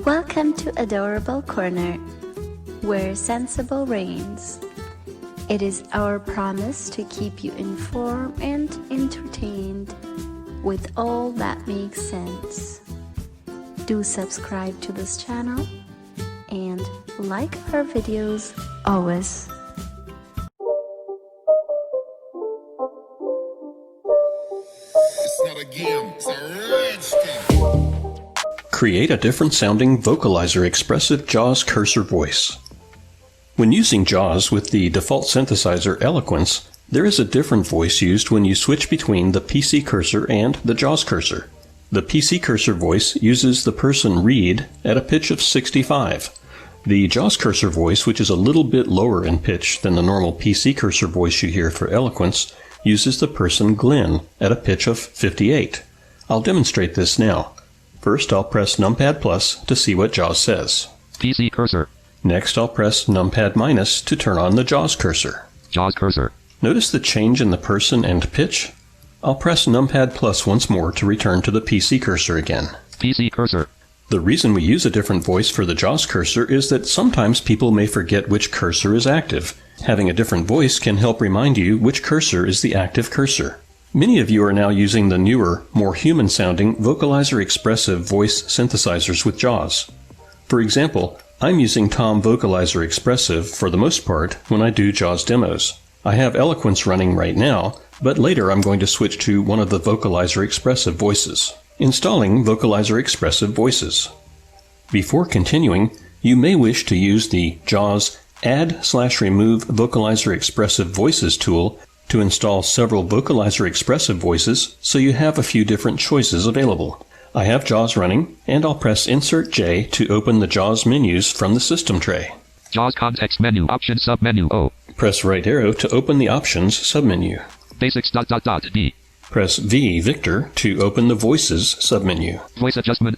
Welcome to Adorable Corner, where sensible reigns. It is our promise to keep you informed and entertained with all that makes sense. Do subscribe to this channel and like our videos always. It's not a game, it's a rich thing. Create a different sounding vocalizer expressive JAWS cursor voice. When using JAWS with the default synthesizer Eloquence, there is a different voice used when you switch between the PC cursor and the JAWS cursor. The PC cursor voice uses the person read at a pitch of 65. The JAWS cursor voice, which is a little bit lower in pitch than the normal PC cursor voice you hear for Eloquence, uses the person Glenn at a pitch of 58. I'll demonstrate this now. First, I'll press numpad plus to see what JAWS says. PC cursor. Next, I'll press numpad minus to turn on the JAWS cursor. JAWS cursor. Notice the change in the person and pitch? I'll press numpad plus once more to return to the PC cursor again. PC cursor. The reason we use a different voice for the JAWS cursor is that sometimes people may forget which cursor is active. Having a different voice can help remind you which cursor is the active cursor. Many of you are now using the newer, more human-sounding vocalizer expressive voice synthesizers with JAWS. For example, I'm using Tom Vocalizer Expressive for the most part when I do JAWS demos. I have Eloquence running right now, but later I'm going to switch to one of the Vocalizer Expressive voices. Installing Vocalizer Expressive voices. Before continuing, you may wish to use the JAWS Add/Remove Vocalizer Expressive Voices tool to install several Vocalizer Expressive voices so you have a few different choices available. I have JAWS running, and I'll press Insert J to open the JAWS menus from the system tray. JAWS context menu, options submenu O. Press right arrow to open the options submenu. Basics B. Press V Victor to open the voices submenu. Voice adjustment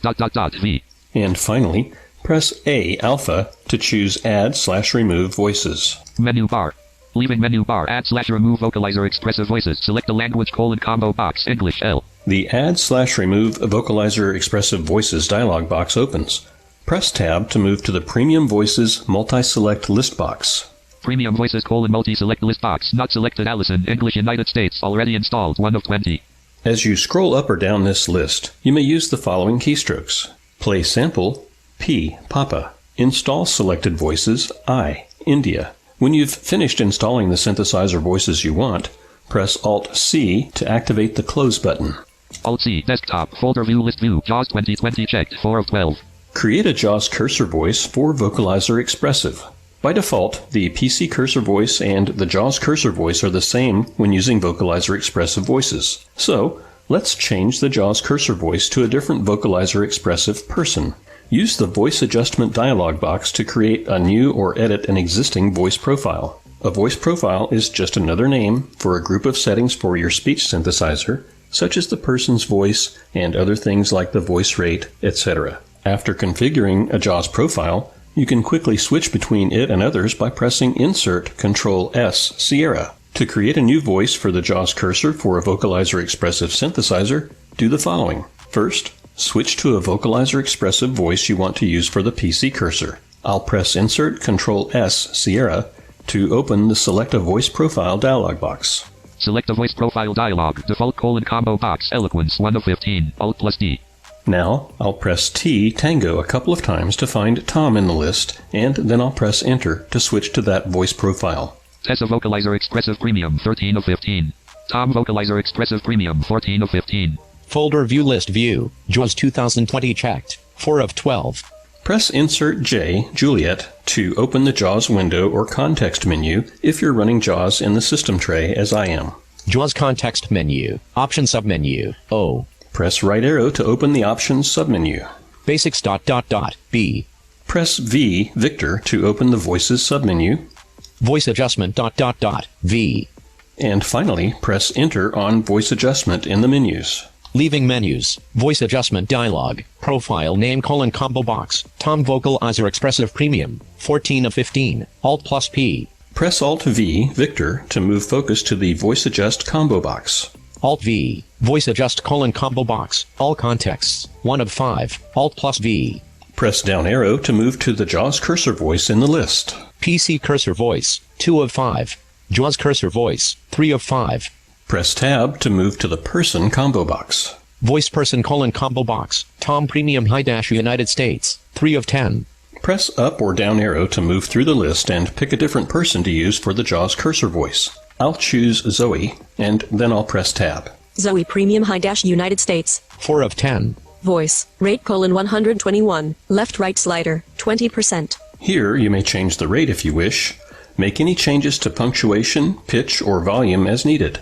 V. And finally, press A Alpha to choose Add/Remove voices. Menu bar. Leaving menu bar, Add/Remove Vocalizer Expressive Voices. Select the language : combo box, English L. The Add/Remove Vocalizer Expressive Voices dialog box opens. Press Tab to move to the Premium Voices Multi-Select List box. Premium Voices : multi-select list box. Not selected. Allison, English United States. Already installed. 1 of 20. As you scroll up or down this list, you may use the following keystrokes. Play sample, P, Papa. Install selected voices, I, India. When you've finished installing the synthesizer voices you want, press Alt-C to activate the Close button. Alt-C, desktop, folder view, list view, JAWS 2020 checked, 4 of 12. Create a JAWS cursor voice for Vocalizer Expressive. By default, the PC cursor voice and the JAWS cursor voice are the same when using Vocalizer Expressive voices. So, let's change the JAWS cursor voice to a different Vocalizer Expressive person. Use the Voice Adjustment dialog box to create a new or edit an existing voice profile. A voice profile is just another name for a group of settings for your speech synthesizer, such as the person's voice and other things like the voice rate, etc. After configuring a JAWS profile, you can quickly switch between it and others by pressing Insert Ctrl+S Sierra. To create a new voice for the JAWS cursor for a Vocalizer Expressive synthesizer, do the following. First, switch to a Vocalizer Expressive voice you want to use for the PC cursor. I'll press Insert Ctrl+S Sierra to open the Select a Voice Profile dialog box. Select a voice profile dialog. Default : combo box, Eloquence 1 of 15. Alt+D. Now, I'll press T Tango a couple of times to find Tom in the list, and then I'll press Enter to switch to that voice profile. Tessa Vocalizer Expressive Premium 13 of 15. Tom Vocalizer Expressive Premium 14 of 15. Folder view, list view, JAWS 2020 checked, 4 of 12. Press Insert J, Juliet, to open the JAWS window or context menu if you're running JAWS in the system tray as I am. JAWS context menu, option submenu, O. Press right arrow to open the options submenu. Basics B. Press V, Victor, to open the voices submenu. Voice adjustment V. And finally, press Enter on voice adjustment in the menus. Leaving menus, voice adjustment dialog, profile name : combo box, Tom Vocalizer Expressive Premium, 14 of 15, Alt+P. Press Alt-V, Victor, to move focus to the voice adjust combo box. Alt-V, voice adjust : combo box, all contexts, 1 of 5, Alt+V. Press down arrow to move to the JAWS cursor voice in the list. PC cursor voice, 2 of 5. JAWS cursor voice, 3 of 5. Press tab to move to the person combo box. Voice person combo box, Tom Premium United States, 3 of 10. Press up or down arrow to move through the list and pick a different person to use for the JAWS cursor voice. I'll choose Zoe, and then I'll press tab. Zoe Premium United States. 4 of 10. Voice, rate: 121, left-right slider, 20%. Here you may change the rate if you wish. Make any changes to punctuation, pitch, or volume as needed.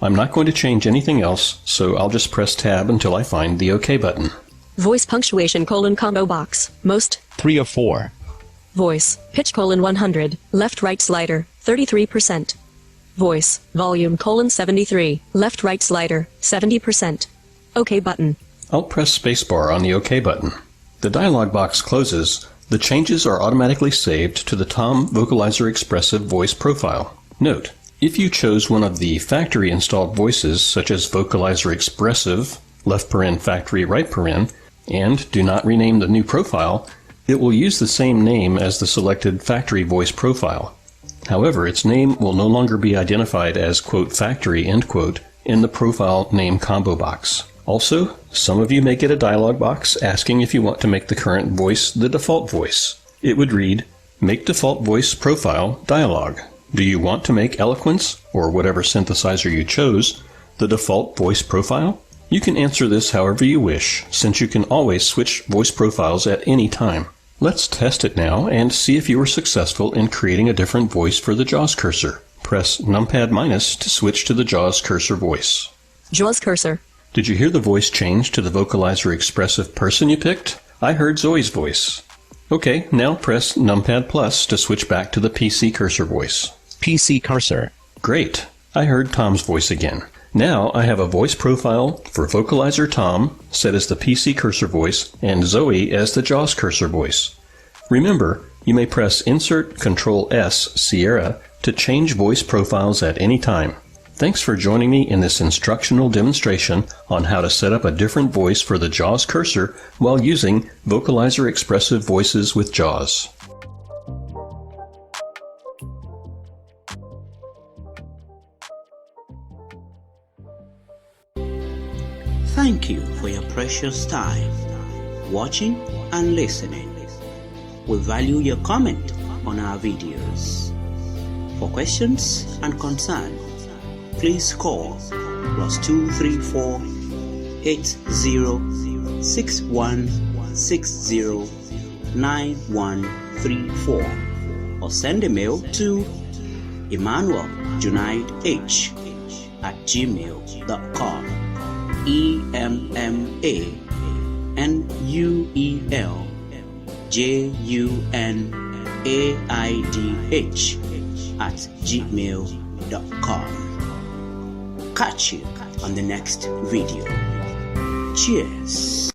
I'm not going to change anything else, so I'll just press tab until I find the OK button. Voice punctuation: combo box, most. 3 of 4. Voice, pitch: 100, left-right slider, 33%. Voice, volume: 73, left-right slider, 70%. OK button. I'll press spacebar on the OK button. The dialog box closes. The changes are automatically saved to the Tom Vocalizer Expressive voice profile. Note, if you chose one of the factory installed voices such as Vocalizer Expressive, factory right, and do not rename the new profile, it will use the same name as the selected factory voice profile. However, its name will no longer be identified as "factory" in the profile name combo box. Also, some of you may get a dialog box asking if you want to make the current voice the default voice. It would read, "Make default voice profile dialog. Do you want to make Eloquence, or whatever synthesizer you chose, the default voice profile?" You can answer this however you wish, since you can always switch voice profiles at any time. Let's test it now and see if you were successful in creating a different voice for the JAWS cursor. Press numpad- to switch to the JAWS cursor voice. JAWS cursor. Did you hear the voice change to the Vocalizer Expressive person you picked? I heard Zoe's voice. Okay, now press numpad+ to switch back to the PC cursor voice. PC cursor. Great. I heard Tom's voice again. Now I have a voice profile for Vocalizer Tom set as the PC cursor voice and Zoe as the JAWS cursor voice. Remember, you may press Insert Ctrl+S Sierra to change voice profiles at any time. Thanks for joining me in this instructional demonstration on how to set up a different voice for the JAWS cursor while using Vocalizer Expressive Voices with JAWS. Thank you for your precious time watching and listening. We value your comment on our videos. For questions and concerns, please call +234 806160 9134 or send a mail to emmanueljunaidh@gmail.com. emmanueljunaidh@gmail.com. Catch you on the next video. Cheers.